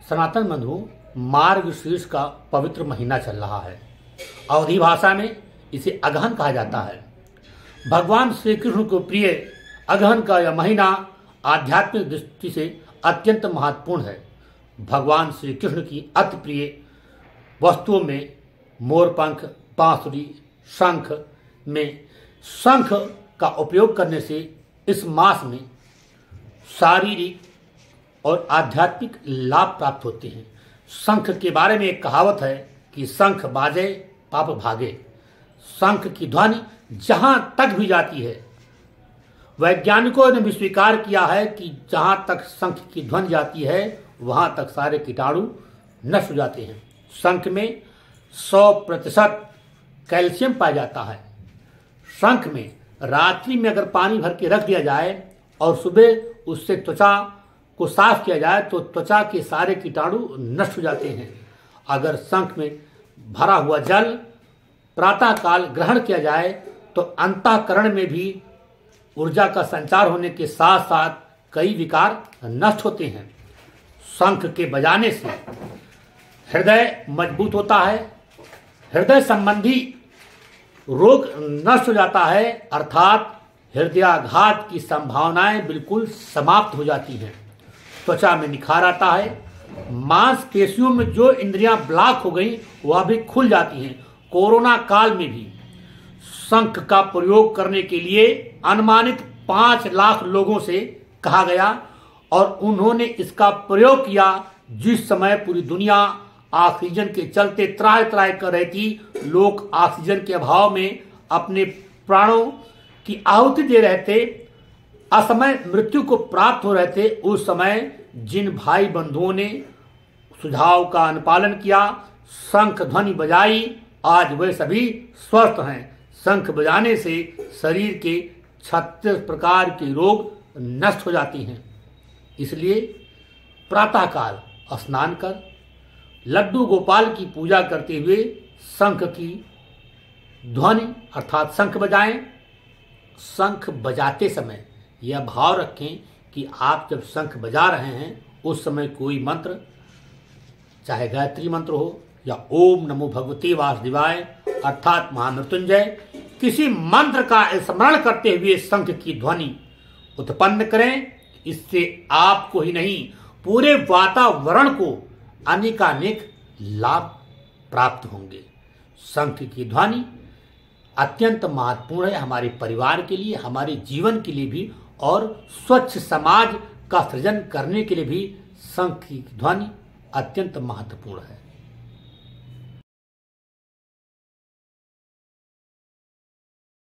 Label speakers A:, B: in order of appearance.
A: सनातन बंधु, मार्गशीर्ष का पवित्र महीना चल रहा है। अवधी भाषा में इसे अगहन कहा जाता है। भगवान श्री कृष्ण को प्रिय अगहन का यह महीना आध्यात्मिक दृष्टि से अत्यंत महत्वपूर्ण है। भगवान श्री कृष्ण की अति प्रिय वस्तुओं में मोरपंख, बांसुरी, शंख में शंख का उपयोग करने से इस मास में शारीरिक और आध्यात्मिक लाभ प्राप्त होते हैं। शंख के बारे में एक कहावत है कि शंख बाजे पाप भागे। शंख की ध्वनि जहां तक भी जाती है, वैज्ञानिकों ने भी स्वीकार किया है कि जहां तक शंख की ध्वनि जाती है वहां तक सारे कीटाणु नष्ट हो जाते हैं। शंख में 100% कैल्शियम पाया जाता है। शंख में रात्रि में अगर पानी भर के रख दिया जाए और सुबह उससे त्वचा को साफ किया जाए तो त्वचा के सारे कीटाणु नष्ट हो जाते हैं। अगर शंख में भरा हुआ जल प्रातःकाल ग्रहण किया जाए तो अंतःकरण में भी ऊर्जा का संचार होने के साथ साथ कई विकार नष्ट होते हैं। शंख के बजाने से हृदय मजबूत होता है, हृदय संबंधी रोग नष्ट हो जाता है, अर्थात हृदयाघात की संभावनाएं बिल्कुल समाप्त हो जाती हैं। त्वचा में निखार आता है, मांसपेशियों में जो इंद्रियां ब्लॉक हो गई वह भी खुल जाती हैं। कोरोना काल में भी शंख का प्रयोग करने के लिए अनुमानित 5 लाख लोगों से कहा गया और उन्होंने इसका प्रयोग किया। जिस समय पूरी दुनिया ऑक्सीजन के चलते त्राहि त्राहि कर रही थी, लोग ऑक्सीजन के अभाव में अपने प्राणों की आहुति दे रहे थे, असमय मृत्यु को प्राप्त हो रहे थे, उस समय जिन भाई बंधुओं ने सुझाव का अनुपालन किया, शंख ध्वनि बजाई, आज वे सभी स्वस्थ हैं। शंख बजाने से शरीर के 36 प्रकार के रोग नष्ट हो जाती हैं। इसलिए प्रातःकाल स्नान कर लड्डू गोपाल की पूजा करते हुए शंख की ध्वनि अर्थात शंख बजाएं। शंख बजाते समय यह भाव रखें कि आप जब शंख बजा रहे हैं उस समय कोई मंत्र, चाहे गायत्री मंत्र हो या ओम नमो भगवते वासुदेवाय अर्थात महामृत्युंजय, किसी मंत्र का स्मरण करते हुए शंख की ध्वनि उत्पन्न करें। इससे आपको ही नहीं पूरे वातावरण को अनेकानेक लाभ प्राप्त होंगे। शंख की ध्वनि अत्यंत महत्वपूर्ण है हमारे परिवार के लिए, हमारे जीवन के लिए भी, और स्वच्छ समाज का सृजन करने के लिए भी शंख की ध्वनि अत्यंत महत्वपूर्ण है।